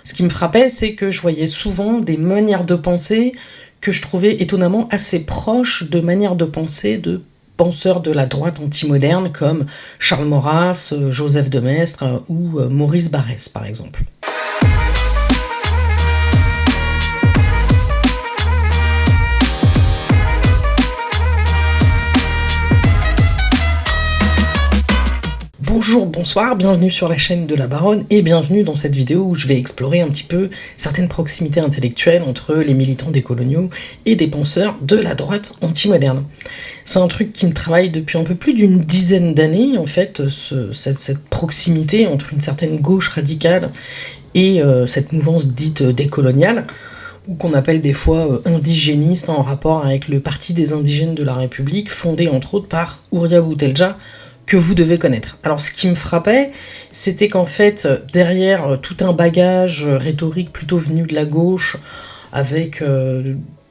Ce qui me frappait, c'est que je voyais souvent des manières de penser que je trouvais étonnamment assez proches de manières de penser de penseurs de la droite antimoderne comme Charles Maurras, Joseph de Maistre ou Maurice Barrès par exemple. Bonjour, bonsoir, bienvenue sur la chaîne de la Baronne et bienvenue dans cette vidéo où je vais explorer un petit peu certaines proximités intellectuelles entre les militants décoloniaux et des penseurs de la droite antimoderne. C'est un truc qui me travaille depuis un peu plus d'une dizaine d'années, en fait, cette proximité entre une certaine gauche radicale et cette mouvance dite décoloniale, ou qu'on appelle des fois indigéniste, en rapport avec le Parti des indigènes de la République, fondé entre autres par Horia Boutelja, que vous devez connaître. Alors ce qui me frappait, c'était qu'en fait, derrière tout un bagage rhétorique plutôt venu de la gauche, avec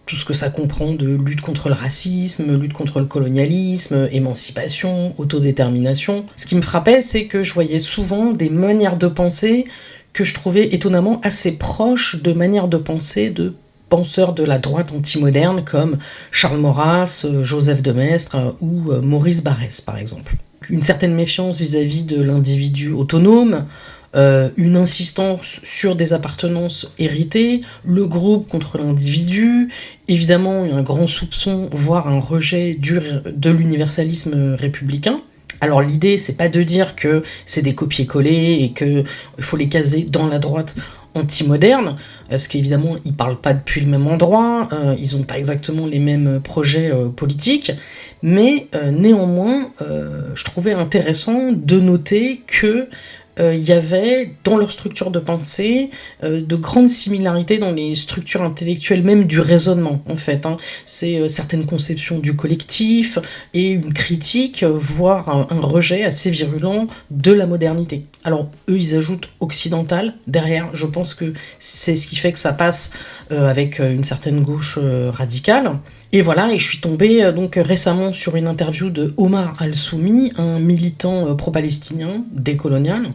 tout ce que ça comprend de lutte contre le racisme, lutte contre le colonialisme, émancipation, autodétermination, ce qui me frappait, c'est que je voyais souvent des manières de penser que je trouvais étonnamment assez proches de manières de penser de penseurs de la droite antimoderne comme Charles Maurras, Joseph de Maistre ou Maurice Barrès par exemple. Une certaine méfiance vis-à-vis de l'individu autonome, une insistance sur des appartenances héritées, le groupe contre l'individu, évidemment un grand soupçon, voire un rejet de l'universalisme républicain. Alors l'idée, c'est pas de dire que c'est des copier-coller et qu'il faut les caser dans la droite anti-moderne, parce qu'évidemment ils parlent pas depuis le même endroit, ils ont pas exactement les mêmes projets politiques, mais néanmoins je trouvais intéressant de noter que il y avait dans leur structure de pensée de grandes similarités dans les structures intellectuelles même du raisonnement en fait. C'est certaines conceptions du collectif et une critique, voire un rejet assez virulent de la modernité. Alors eux ils ajoutent occidental derrière, je pense que c'est ce qui fait que ça passe avec une certaine gauche radicale. Et voilà, et je suis tombée donc récemment sur une interview de Omar Al-Soumi, un militant pro-palestinien décolonial,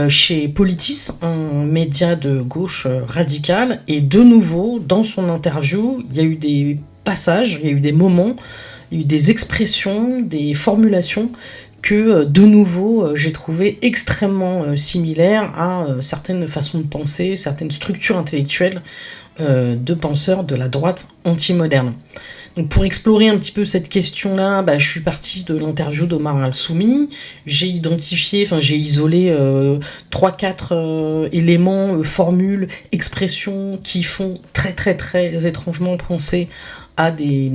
chez Politis, un média de gauche radicale, et de nouveau, dans son interview, il y a eu des passages, il y a eu des moments, il y a eu des expressions, des formulations que, de nouveau, j'ai trouvé extrêmement similaires à certaines façons de penser, certaines structures intellectuelles de penseurs de la droite antimoderne. Donc pour explorer un petit peu cette question-là, je suis partie de l'interview d'Omar Al-Soumi, j'ai isolé 3-4 éléments, formules, expressions qui font très très très étrangement penser à des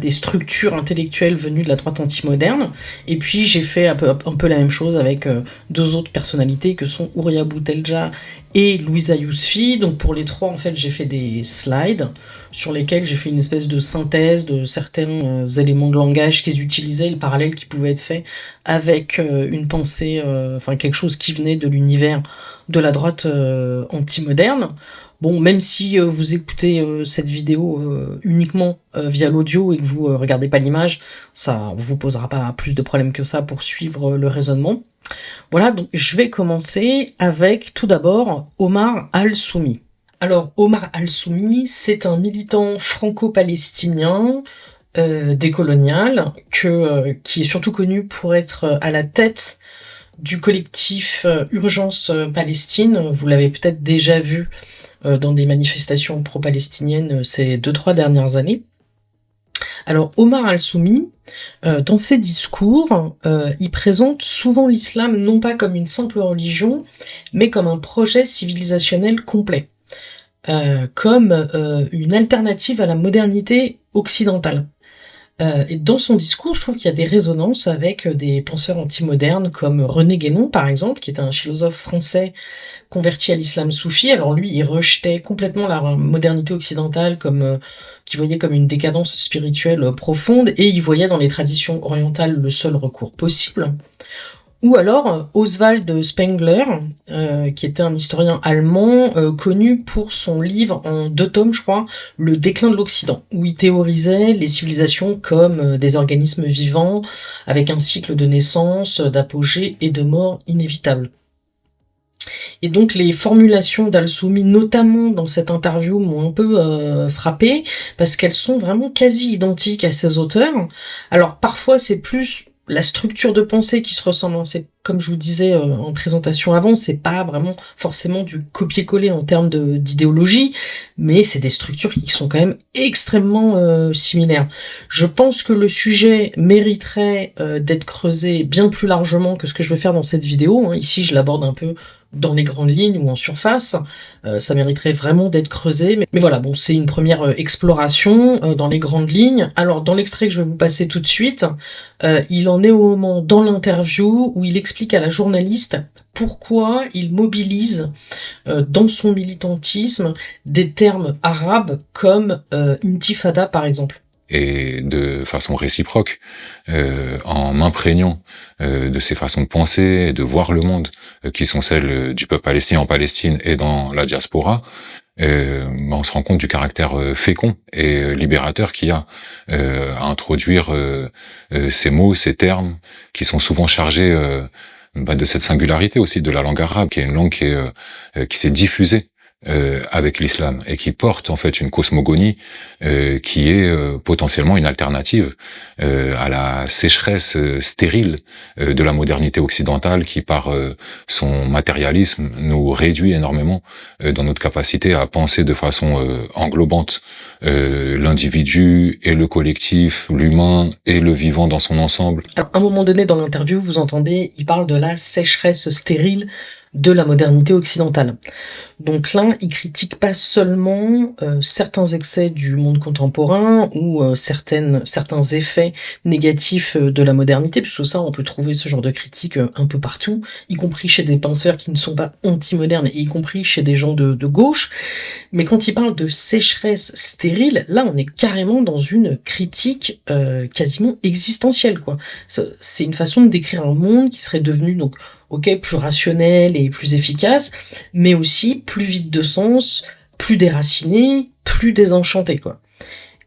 structures intellectuelles venues de la droite antimoderne, et puis j'ai fait un peu la même chose avec deux autres personnalités que sont Horia Boutelja et Louisa Yousfi. Donc pour les trois, en fait, j'ai fait des slides sur lesquels j'ai fait une espèce de synthèse de certains éléments de langage qu'ils utilisaient, le parallèle qui pouvait être fait avec une pensée, quelque chose qui venait de l'univers de la droite antimoderne. Bon, même si vous écoutez cette vidéo uniquement via l'audio et que vous regardez pas l'image, ça vous posera pas plus de problèmes que ça pour suivre le raisonnement. Voilà, donc je vais commencer avec tout d'abord Omar Al-Soumi. Alors Omar Al-Soumi, c'est un militant franco-palestinien décolonial qui est surtout connu pour être à la tête du collectif Urgence Palestine. Vous l'avez peut-être déjà vu dans des manifestations pro-palestiniennes ces 2-3 dernières années. Alors Omar Al-Soumi, dans ses discours, il présente souvent l'islam non pas comme une simple religion, mais comme un projet civilisationnel complet, comme une alternative à la modernité occidentale. Et dans son discours, je trouve qu'il y a des résonances avec des penseurs antimodernes comme René Guénon, par exemple, qui est un philosophe français converti à l'islam soufi. Alors lui, il rejetait complètement la modernité occidentale qu'il voyait comme une décadence spirituelle profonde, et il voyait dans les traditions orientales le seul recours possible. Ou alors Oswald Spengler, qui était un historien allemand connu pour son livre en 2 tomes, je crois, Le déclin de l'Occident, où il théorisait les civilisations comme des organismes vivants, avec un cycle de naissance, d'apogée et de mort inévitable. Et donc les formulations d'Al-Soumi, notamment dans cette interview, m'ont un peu, frappée, parce qu'elles sont vraiment quasi identiques à ces auteurs. Alors parfois, c'est plus la structure de pensée qui se ressemble, hein. C'est comme je vous disais, en présentation avant, c'est pas vraiment forcément du copier-coller en termes d'idéologie, mais c'est des structures qui sont quand même extrêmement, similaires. Je pense que le sujet mériterait, d'être creusé bien plus largement que ce que je vais faire dans cette vidéo, hein. Ici, je l'aborde un peu dans les grandes lignes ou en surface, ça mériterait vraiment d'être creusé, mais voilà, bon, c'est une première exploration dans les grandes lignes. Alors, dans l'extrait que je vais vous passer tout de suite, il en est au moment dans l'interview où il explique à la journaliste pourquoi il mobilise dans son militantisme des termes arabes comme intifada par exemple. Et de façon réciproque, en m'imprégnant de ces façons de penser et de voir le monde, qui sont celles du peuple palestinien en Palestine et dans la diaspora, on se rend compte du caractère fécond et libérateur qu'il y a à introduire ces mots, ces termes, qui sont souvent chargés de cette singularité aussi de la langue arabe, qui est une langue qui s'est diffusée avec l'islam et qui porte en fait une cosmogonie qui est potentiellement une alternative à la sécheresse stérile de la modernité occidentale qui par son matérialisme nous réduit énormément dans notre capacité à penser de façon englobante l'individu et le collectif, l'humain et le vivant dans son ensemble. Alors, à un moment donné dans l'interview, vous entendez, il parle de la sécheresse stérile de la modernité occidentale. Donc là, il critique pas seulement certains excès du monde contemporain ou certains effets négatifs de la modernité, puisque ça, on peut trouver ce genre de critique un peu partout, y compris chez des penseurs qui ne sont pas anti-modernes, et y compris chez des gens de gauche. Mais quand il parle de sécheresse stérile, là, on est carrément dans une critique quasiment existentielle, quoi. C'est une façon de décrire un monde qui serait devenu donc plus rationnel et plus efficace, mais aussi plus vide de sens, plus déraciné, plus désenchanté, quoi.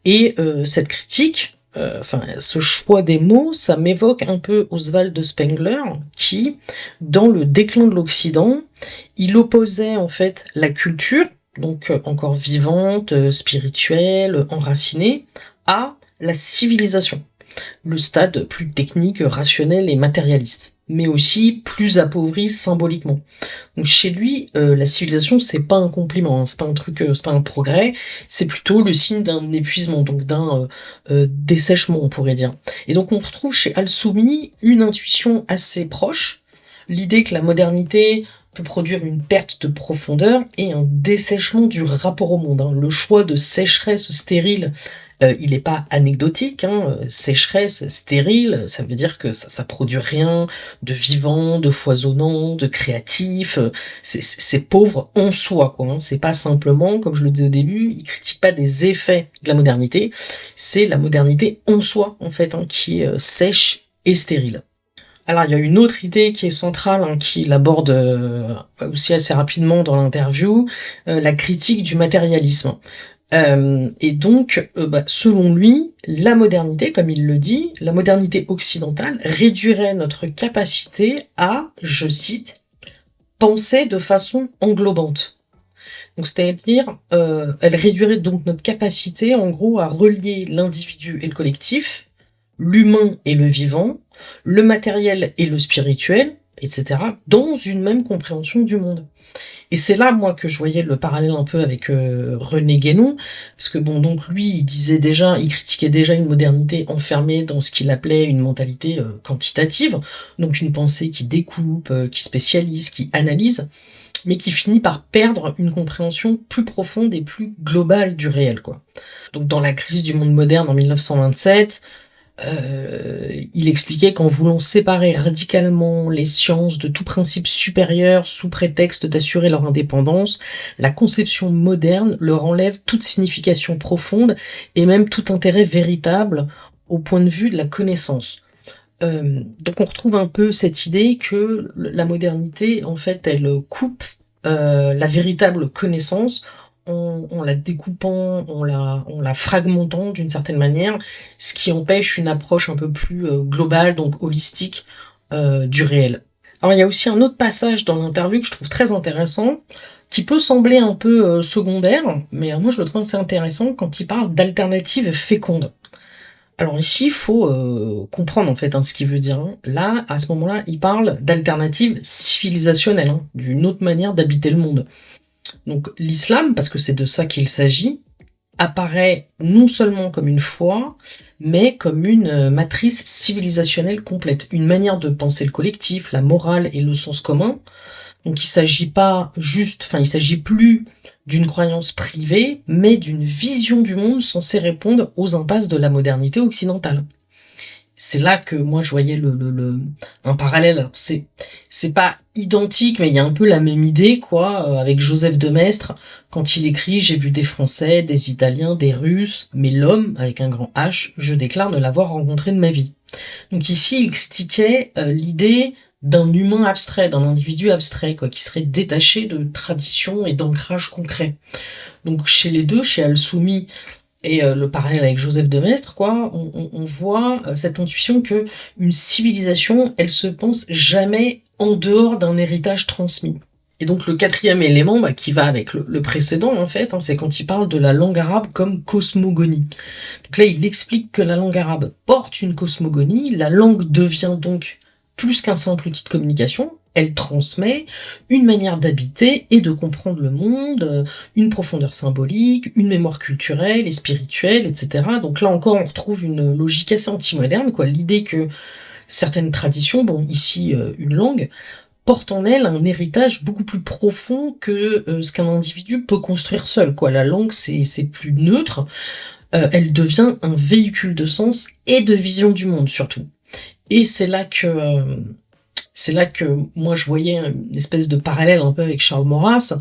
Et cette critique, ce choix des mots, ça m'évoque un peu Oswald de Spengler, qui, dans le déclin de l'Occident, il opposait en fait la culture, donc encore vivante, spirituelle, enracinée, à la civilisation, le stade plus technique, rationnel et matérialiste, mais aussi plus appauvri symboliquement. Donc chez lui, la civilisation, c'est pas un compliment, hein, c'est pas un truc, c'est pas un progrès, c'est plutôt le signe d'un épuisement, donc d'un dessèchement, on pourrait dire. Et donc on retrouve chez Al-Soumi une intuition assez proche, l'idée que la modernité peut produire une perte de profondeur et un dessèchement du rapport au monde, hein. Le choix de sécheresse stérile, il n'est pas anecdotique, hein, sécheresse stérile, ça veut dire que ça produit rien de vivant, de foisonnant, de créatif, c'est pauvre en soi, quoi, hein. C'est pas simplement, comme je le disais au début, il critique pas des effets de la modernité, c'est la modernité en soi, en fait, hein, qui est sèche et stérile. Alors, il y a une autre idée qui est centrale, hein, qu'il aborde aussi assez rapidement dans l'interview, la critique du matérialisme. Et donc, selon lui, la modernité, comme il le dit, la modernité occidentale réduirait notre capacité à, je cite, penser de façon englobante. Donc, c'est-à-dire, elle réduirait donc notre capacité, en gros, à relier l'individu et le collectif, l'humain et le vivant, le matériel et le spirituel, etc., dans une même compréhension du monde. Et c'est là, moi, que je voyais le parallèle un peu avec René Guénon, parce que bon, donc lui, il critiquait déjà une modernité enfermée dans ce qu'il appelait une mentalité quantitative, donc une pensée qui découpe, qui spécialise, qui analyse, mais qui finit par perdre une compréhension plus profonde et plus globale du réel, quoi. Donc dans la crise du monde moderne en 1927, il expliquait qu'en voulant séparer radicalement les sciences de tout principe supérieur sous prétexte d'assurer leur indépendance, la conception moderne leur enlève toute signification profonde et même tout intérêt véritable au point de vue de la connaissance. Donc on retrouve un peu cette idée que la modernité, en fait, elle coupe la véritable connaissance en la découpant, en la fragmentant d'une certaine manière, ce qui empêche une approche un peu plus globale, donc holistique, du réel. Alors il y a aussi un autre passage dans l'interview que je trouve très intéressant, qui peut sembler un peu, secondaire, mais moi je le trouve assez intéressant quand il parle d'alternatives fécondes. Alors ici, il faut, comprendre en fait, hein, ce qu'il veut dire, hein. Là, à ce moment-là, il parle d'alternatives civilisationnelles, hein, d'une autre manière d'habiter le monde. Donc l'islam, parce que c'est de ça qu'il s'agit, apparaît non seulement comme une foi, mais comme une matrice civilisationnelle complète, une manière de penser le collectif, la morale et le sens commun. Donc il s'agit pas juste, enfin il s'agit plus d'une croyance privée, mais d'une vision du monde censée répondre aux impasses de la modernité occidentale. C'est là que moi je voyais un parallèle. Alors, c'est pas identique, mais il y a un peu la même idée, quoi, avec Joseph de Maistre, quand il écrit: j'ai vu des Français, des Italiens, des Russes, mais l'homme, avec un grand H, je déclare ne l'avoir rencontré de ma vie. Donc ici, il critiquait l'idée d'un humain abstrait, d'un individu abstrait, quoi, qui serait détaché de traditions et d'ancrage concret. Donc chez les deux, chez Al-Soumi et le parallèle avec Joseph de Maistre, quoi, on voit cette intuition que une civilisation, elle se pense jamais en dehors d'un héritage transmis. Et donc le quatrième élément, qui va avec le précédent, en fait, hein, c'est quand il parle de la langue arabe comme cosmogonie. Donc là, il explique que la langue arabe porte une cosmogonie, la langue devient donc plus qu'un simple outil de communication, elle transmet une manière d'habiter et de comprendre le monde, une profondeur symbolique, une mémoire culturelle et spirituelle, etc. Donc là encore, on retrouve une logique assez anti-moderne, quoi. L'idée que certaines traditions, bon, ici une langue, portent en elle un héritage beaucoup plus profond que ce qu'un individu peut construire seul, quoi. La langue, c'est plus neutre, elle devient un véhicule de sens et de vision du monde, surtout. Et c'est là que moi je voyais une espèce de parallèle un peu avec Charles Maurras,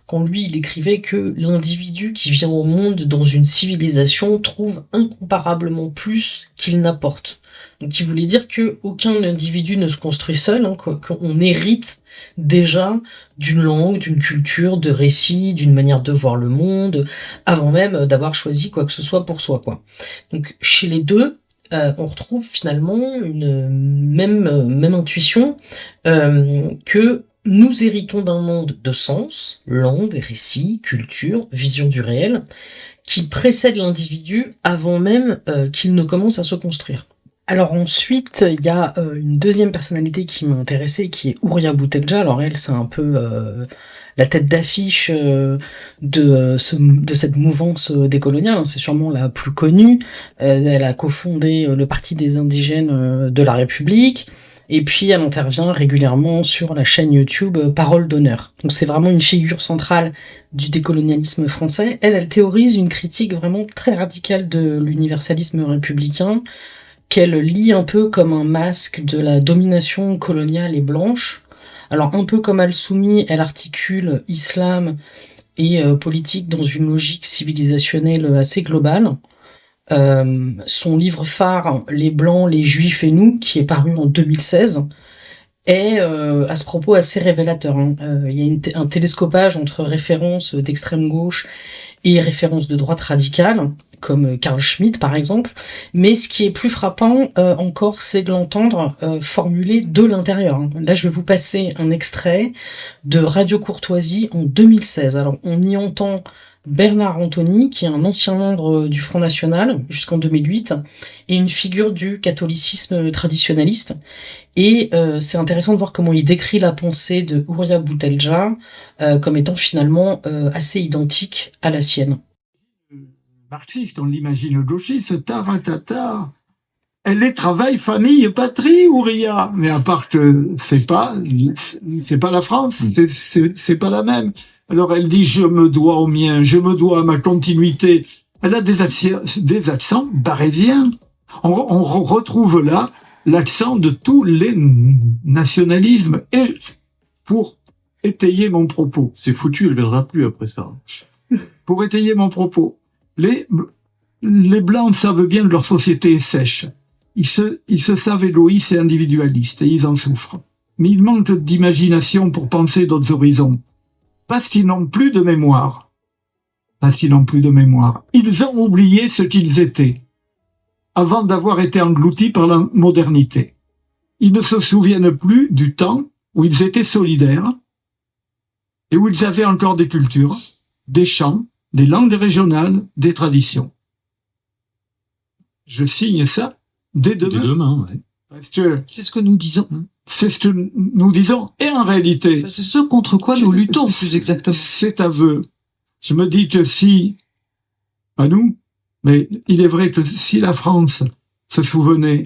quand lui il écrivait que l'individu qui vient au monde dans une civilisation trouve incomparablement plus qu'il n'apporte. Donc il voulait dire que aucun individu ne se construit seul, hein, qu'on hérite déjà d'une langue, d'une culture, de récits, d'une manière de voir le monde, avant même d'avoir choisi quoi que ce soit pour soi, quoi. Donc chez les deux, on retrouve finalement une même intuition, que nous héritons d'un monde de sens, langue, récit, culture, vision du réel, qui précède l'individu avant même qu'il ne commence à se construire. Alors ensuite, il y a une deuxième personnalité qui m'a intéressée, qui est Houria Boutelja. Alors elle, c'est un peu la tête d'affiche de cette mouvance décoloniale, hein. C'est sûrement la plus connue. Elle a cofondé le Parti des indigènes de la République. Et puis elle intervient régulièrement sur la chaîne YouTube Parole d'honneur. Donc c'est vraiment une figure centrale du décolonialisme français. Elle théorise une critique vraiment très radicale de l'universalisme républicain, qu'elle lie un peu comme un masque de la domination coloniale et blanche. Alors un peu comme Al-Soumi, elle articule islam et politique dans une logique civilisationnelle assez globale. Son livre phare, Les Blancs, les Juifs et nous, qui est paru en 2016, est à ce propos assez révélateur, hein. Il y a un télescopage entre références d'extrême gauche et références de droite radicale, comme Carl Schmitt par exemple, mais ce qui est plus frappant encore, c'est de l'entendre formuler de l'intérieur, hein. Là je vais vous passer un extrait de Radio Courtoisie en 2016. Alors on y entend Bernard Anthony, qui est un ancien membre du Front National jusqu'en 2008, et une figure du catholicisme traditionnaliste. Et c'est intéressant de voir comment il décrit la pensée de Houria Boutelja comme étant finalement assez identique à la sienne. Marxiste, on l'imagine gauchiste, taratata. Elle est travail, famille, patrie, Houria. Mais à part que c'est pas la France, c'est pas la même. Alors elle dit: je me dois au mien, je me dois à ma continuité. Elle a des accents barésiens. On retrouve là l'accent de tous les nationalismes. Et pour étayer mon propos, c'est foutu, elle ne viendra plus après ça. Pour étayer mon propos, les Blancs savent bien que leur société est sèche. Ils se savent égoïstes et individualistes, et ils en souffrent. Mais ils manquent d'imagination pour penser d'autres horizons. Parce qu'ils n'ont plus de mémoire. Ils ont oublié ce qu'ils étaient, avant d'avoir été engloutis par la modernité. Ils ne se souviennent plus du temps où ils étaient solidaires et où ils avaient encore des cultures, des chants, des langues régionales, des traditions. Je signe ça dès demain. Dès demain, ouais. Parce que C'est ce que nous disons. c'est ce que nous disons. Et en réalité, Enfin, c'est ce contre quoi nous luttons, plus exactement. cet aveu, je me dis que si, pas nous, mais il est vrai que si la France se souvenait,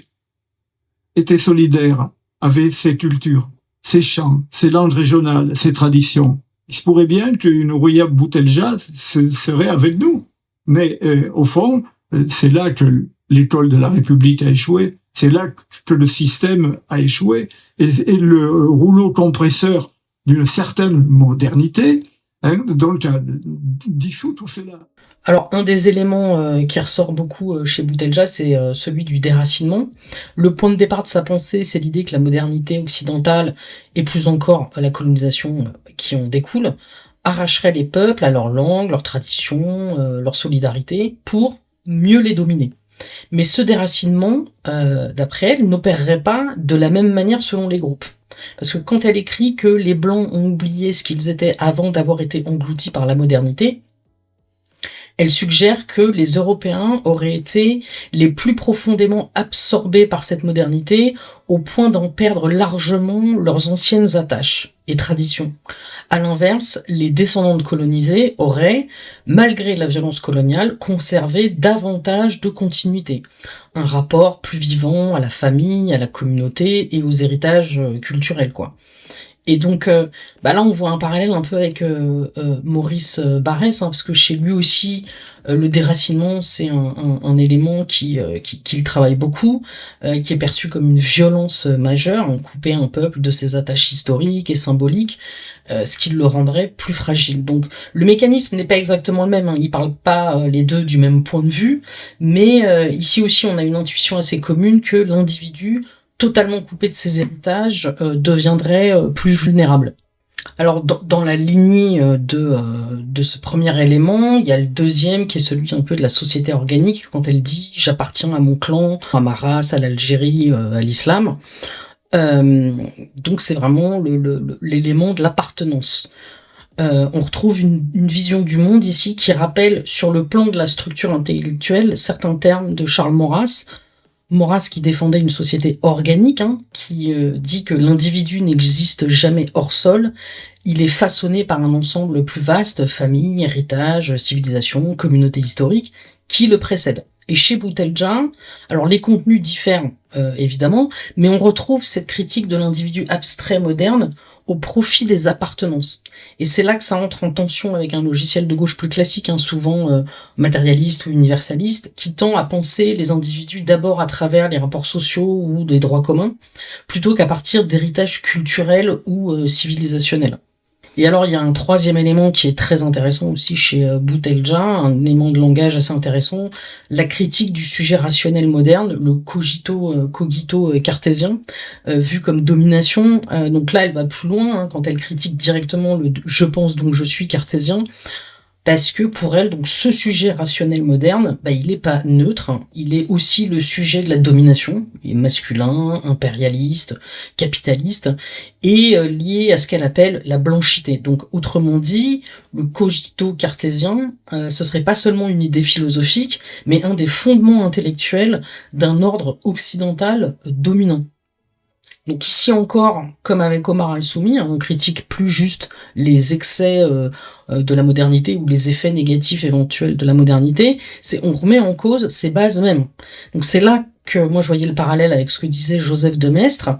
était solidaire, avait ses cultures, ses chants, ses langues régionales, ses traditions, il se pourrait bien qu'une Ouria Boutelja serait avec nous. Mais au fond, c'est là que l'école de la République a échoué, c'est là que le système a échoué, et le rouleau compresseur d'une certaine modernité, donc a dissous tout cela. Alors, un des éléments qui ressort beaucoup chez Boutelja, c'est celui du déracinement. Le point de départ de sa pensée, c'est l'idée que la modernité occidentale, et plus encore la colonisation qui en découle, arracherait les peuples à leur langue, leur tradition, leur solidarité, pour mieux les dominer. Mais ce déracinement, d'après elle, n'opérerait pas de la même manière selon les groupes. Parce que quand elle écrit que les Blancs ont oublié ce qu'ils étaient avant d'avoir été engloutis par la modernité, elle suggère que les Européens auraient été les plus profondément absorbés par cette modernité au point d'en perdre largement leurs anciennes attaches et traditions. À l'inverse, les descendants de colonisés auraient, malgré la violence coloniale, conservé davantage de continuité, un rapport plus vivant à la famille, à la communauté et aux héritages culturels, quoi. Et donc là on voit un parallèle un peu avec Maurice Barrès, parce que chez lui aussi le déracinement c'est un élément qui travaille beaucoup, qui est perçu comme une violence majeure, couper un peuple de ses attaches historiques et symboliques, ce qui le rendrait plus fragile. Donc le mécanisme n'est pas exactement le même, ils parlent pas les deux du même point de vue, mais ici aussi on a une intuition assez commune que l'individu totalement coupé de ses héritages, deviendrait plus vulnérable. Alors, dans la lignée de ce premier élément, il y a le deuxième qui est celui un peu de la société organique, quand elle dit « j'appartiens à mon clan, à ma race, à l'Algérie, à l'islam ». Donc c'est vraiment l'élément de l'appartenance. On retrouve une vision du monde ici qui rappelle, sur le plan de la structure intellectuelle, certains termes de Charles Maurras, qui défendait une société organique, qui dit que l'individu n'existe jamais hors sol, il est façonné par un ensemble plus vaste, famille, héritage, civilisation, communauté historique, qui le précède. Et chez Boutelja, alors les contenus diffèrent évidemment, mais on retrouve cette critique de l'individu abstrait moderne au profit des appartenances. Et c'est là que ça entre en tension avec un logiciel de gauche plus classique, souvent matérialiste ou universaliste, qui tend à penser les individus d'abord à travers les rapports sociaux ou des droits communs, plutôt qu'à partir d'héritages culturels ou civilisationnels. Et alors, il y a un troisième élément qui est très intéressant aussi chez Boutelja, un élément de langage assez intéressant, la critique du sujet rationnel moderne, le cogito cartésien, vu comme domination. Donc là, elle va plus loin, quand elle critique directement le « je pense donc je suis cartésien », parce que pour elle, donc, ce sujet rationnel moderne, il n'est pas neutre, il est aussi le sujet de la domination, il est masculin, impérialiste, capitaliste, et lié à ce qu'elle appelle la blanchité. Donc, autrement dit, le cogito cartésien, ce serait pas seulement une idée philosophique, mais un des fondements intellectuels d'un ordre occidental dominant. Donc ici encore, comme avec Omar Al-Soumi, on critique plus juste les excès de la modernité ou les effets négatifs éventuels de la modernité, on remet en cause ses bases mêmes. Donc c'est là que moi je voyais le parallèle avec ce que disait Joseph de Maistre,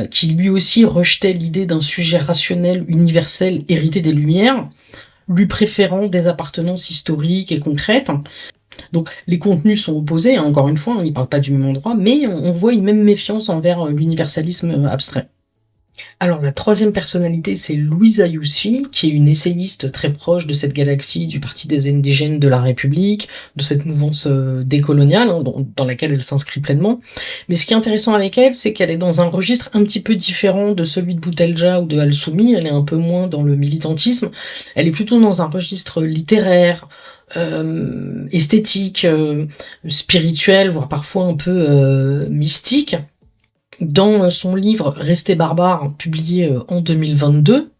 qui lui aussi rejetait l'idée d'un sujet rationnel universel hérité des Lumières, lui préférant des appartenances historiques et concrètes. Donc les contenus sont opposés, encore une fois, ils ne parlent pas du même endroit, mais on voit une même méfiance envers l'universalisme abstrait. Alors la troisième personnalité, c'est Louisa Yousfi, qui est une essayiste très proche de cette galaxie du Parti des indigènes de la République, de cette mouvance décoloniale, dans laquelle elle s'inscrit pleinement. Mais ce qui est intéressant avec elle, c'est qu'elle est dans un registre un petit peu différent de celui de Boutelja ou de Al-Soumi, elle est un peu moins dans le militantisme, elle est plutôt dans un registre littéraire, esthétique, spirituel, voire parfois un peu mystique. Dans son livre Rester barbare, publié en 2022,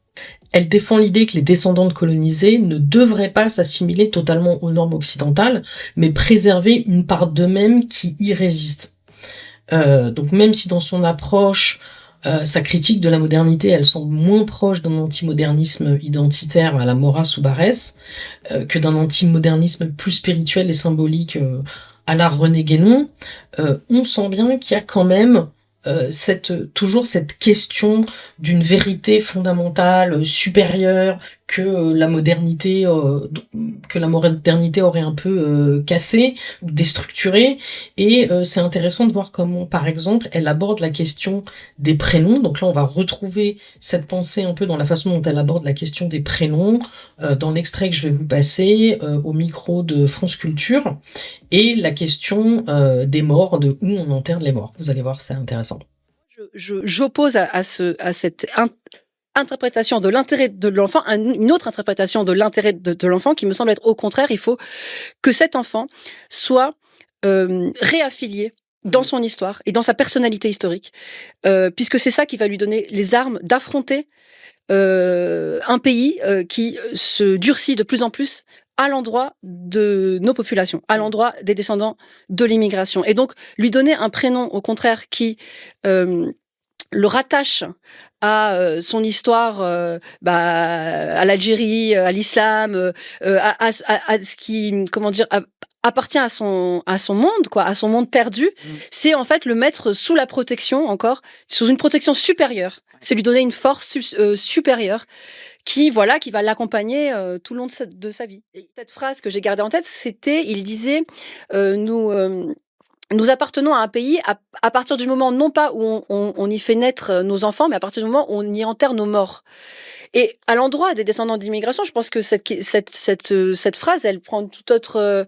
elle défend l'idée que les descendants de colonisés ne devraient pas s'assimiler totalement aux normes occidentales, mais préserver une part d'eux-mêmes qui y résiste. Donc même si dans son approche, sa critique de la modernité, elle semble moins proche d'un antimodernisme identitaire à la Maurras ou Barrès, que d'un antimodernisme plus spirituel et symbolique à la René Guénon, on sent bien qu'il y a quand même toujours cette question d'une vérité fondamentale supérieure que la modernité aurait un peu cassée ou déstructurée. Et c'est intéressant de voir comment, par exemple, elle aborde la question des prénoms. Donc là, on va retrouver cette pensée un peu dans la façon dont elle aborde la question des prénoms, dans l'extrait que je vais vous passer au micro de France Culture, et la question des morts, de où on enterre les morts. Vous allez voir, c'est intéressant. J'oppose à cette interprétation de l'intérêt de l'enfant une autre interprétation de l'intérêt de l'enfant qui me semble être au contraire, il faut que cet enfant soit réaffilié dans son histoire et dans sa personnalité historique, puisque c'est ça qui va lui donner les armes d'affronter un pays qui se durcit de plus en plus à l'endroit de nos populations, à l'endroit des descendants de l'immigration. Et donc, lui donner un prénom, au contraire, qui le rattache à son histoire, à l'Algérie, à l'islam, à ce qui, comment dire, appartient à son monde, quoi, à son monde perdu, c'est en fait le mettre sous la protection, encore, sous une protection supérieure. C'est lui donner une force supérieure qui va l'accompagner tout le long de sa vie. Et cette phrase que j'ai gardée en tête, il disait, nous appartenons à un pays à partir du moment, non pas où on y fait naître nos enfants, mais à partir du moment où on y enterre nos morts. Et à l'endroit des descendants d'immigration, je pense que cette phrase, elle prend une toute autre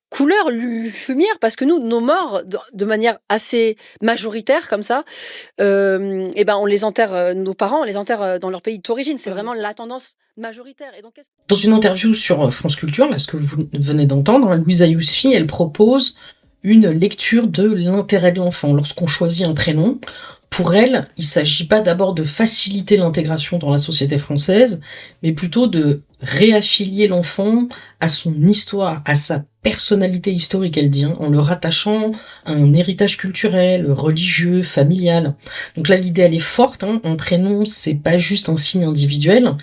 couleur, lumière, parce que nous, nos morts, de manière assez majoritaire comme ça, on les enterre, nos parents, on les enterre dans leur pays d'origine. C'est vraiment la tendance majoritaire. Et donc, dans une interview sur France Culture, là, ce que vous venez d'entendre, Louisa Yousfi, elle propose une lecture de l'intérêt de l'enfant. Lorsqu'on choisit un prénom, pour elle, il ne s'agit pas d'abord de faciliter l'intégration dans la société française, mais plutôt de réaffilier l'enfant à son histoire, à sa personnalité historique, elle dit, en le rattachant à un héritage culturel, religieux, familial. Donc là, l'idée, elle est forte. Un prénom, c'est pas juste un signe individuel,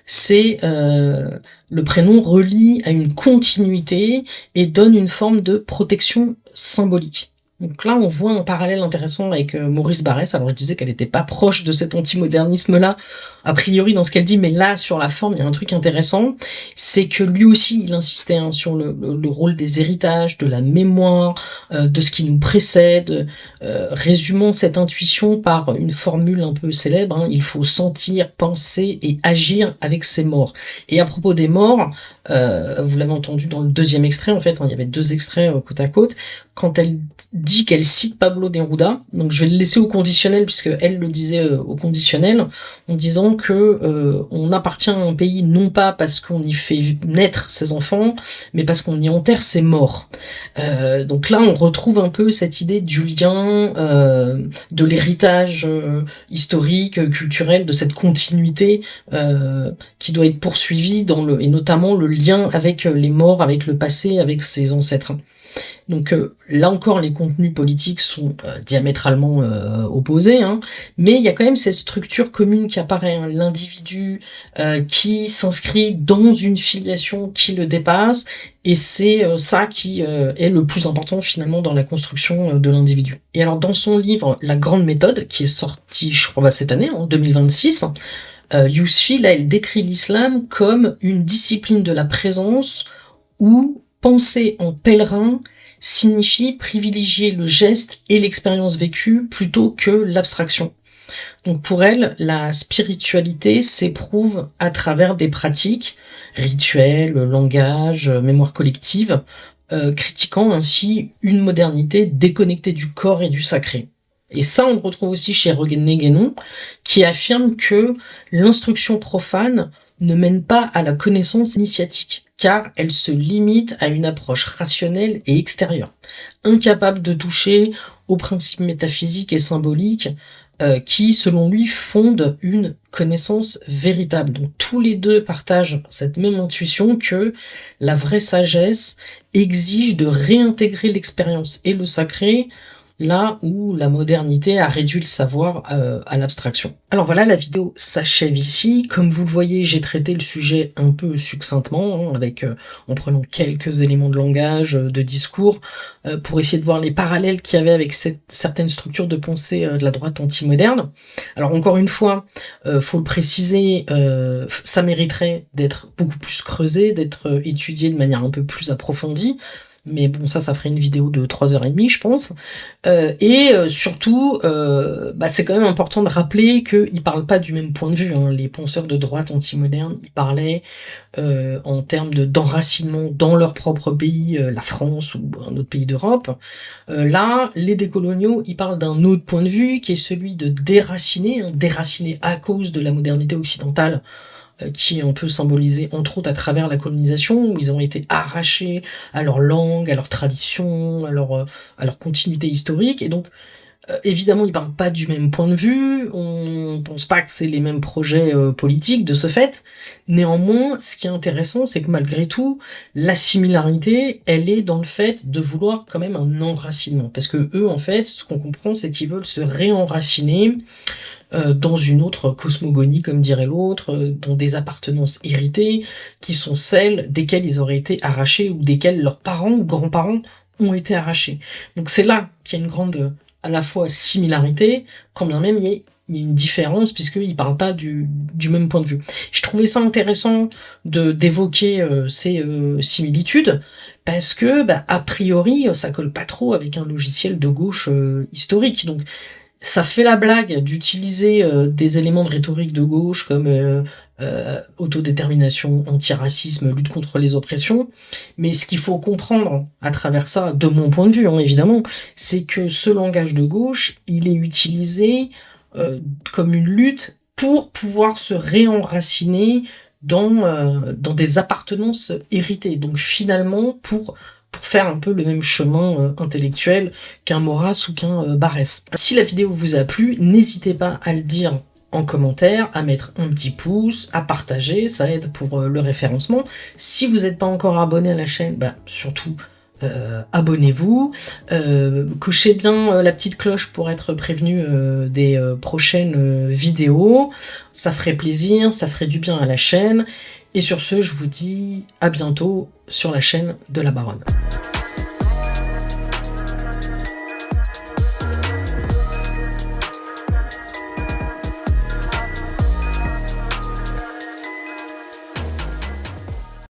c'est le prénom relie à une continuité et donne une forme de protection symbolique. Donc là, on voit un parallèle intéressant avec Maurice Barrès. Alors je disais qu'elle n'était pas proche de cet antimodernisme-là, a priori dans ce qu'elle dit, mais là, sur la forme, il y a un truc intéressant, c'est que lui aussi, il insistait sur le rôle des héritages, de la mémoire, de ce qui nous précède. Résumons cette intuition par une formule un peu célèbre, il faut sentir, penser et agir avec ses morts. Et à propos des morts, vous l'avez entendu dans le deuxième extrait, en fait, il y avait 2 extraits côte à côte, quand elle dit qu'elle cite Pablo Neruda, donc je vais le laisser au conditionnel, puisque elle le disait au conditionnel, en disant que on appartient à un pays non pas parce qu'on y fait naître ses enfants, mais parce qu'on y enterre ses morts. Donc là, on retrouve un peu cette idée du lien, de l'héritage historique, culturel, de cette continuité qui doit être poursuivie et notamment le lien avec les morts, avec le passé, avec ses ancêtres. Donc là encore, les contenus politiques sont diamétralement opposés, mais il y a quand même cette structure commune qui apparaît, l'individu qui s'inscrit dans une filiation qui le dépasse, et c'est ça qui est le plus important finalement dans la construction de l'individu. Et alors dans son livre La Grande Méthode, qui est sorti je crois cette année, en 2026, Yousfi, là, elle décrit l'islam comme une discipline de la présence où penser en pèlerin signifie privilégier le geste et l'expérience vécue plutôt que l'abstraction. Donc pour elle, la spiritualité s'éprouve à travers des pratiques, rituels, langage, mémoire collective, critiquant ainsi une modernité déconnectée du corps et du sacré. Et ça, on le retrouve aussi chez René Guénon, qui affirme que l'instruction profane ne mène pas à la connaissance initiatique, car elle se limite à une approche rationnelle et extérieure, incapable de toucher aux principes métaphysiques et symboliques qui, selon lui, fondent une connaissance véritable. Donc tous les deux partagent cette même intuition que la vraie sagesse exige de réintégrer l'expérience et le sacré là où la modernité a réduit le savoir à l'abstraction. Alors voilà, la vidéo s'achève ici. Comme vous le voyez, j'ai traité le sujet un peu succinctement, hein, en prenant quelques éléments de langage, de discours, pour essayer de voir les parallèles qu'il y avait avec certaines structures de pensée de la droite anti-moderne. Alors encore une fois, faut le préciser, ça mériterait d'être beaucoup plus creusé, d'être étudié de manière un peu plus approfondie. Mais bon, ça ferait une vidéo de 3h30, je pense. Surtout, c'est quand même important de rappeler qu'ils parlent pas du même point de vue. Hein. Les penseurs de droite anti-moderne, ils parlaient en termes d'enracinement dans leur propre pays, la France ou un autre pays d'Europe. Là, les décoloniaux, ils parlent d'un autre point de vue, qui est celui de déraciner, hein, déraciner à cause de la modernité occidentale, qui est un peu symbolisé entre autres à travers la colonisation, où ils ont été arrachés à leur langue, à leur tradition, à leur continuité historique, et donc évidemment ils parlent pas du même point de vue, on pense pas que c'est les mêmes projets politiques de ce fait. Néanmoins, ce qui est intéressant, c'est que malgré tout, la similarité, elle est dans le fait de vouloir quand même un enracinement, parce que eux, en fait, ce qu'on comprend, c'est qu'ils veulent se réenraciner dans une autre cosmogonie, comme dirait l'autre, dans des appartenances héritées, qui sont celles desquelles ils auraient été arrachés, ou desquelles leurs parents ou grands-parents ont été arrachés. Donc c'est là qu'il y a une grande, à la fois, similarité, quand bien même il y a une différence, puisqu'ils ne parlent pas du même point de vue. Je trouvais ça intéressant d'évoquer ces similitudes, parce que, a priori, ça colle pas trop avec un logiciel de gauche historique. Donc, ça fait la blague d'utiliser des éléments de rhétorique de gauche comme autodétermination, antiracisme, lutte contre les oppressions, mais ce qu'il faut comprendre à travers ça, de mon point de vue hein, évidemment, c'est que ce langage de gauche, il est utilisé comme une lutte pour pouvoir se réenraciner dans des appartenances héritées, donc finalement pour faire un peu le même chemin intellectuel qu'un Maurras ou qu'un Barrès. Si la vidéo vous a plu, n'hésitez pas à le dire en commentaire, à mettre un petit pouce, à partager, ça aide pour le référencement. Si vous n'êtes pas encore abonné à la chaîne, surtout abonnez-vous, cochez bien la petite cloche pour être prévenu des prochaines vidéos, ça ferait plaisir, ça ferait du bien à la chaîne. Et sur ce, je vous dis à bientôt sur la chaîne de la Baronne.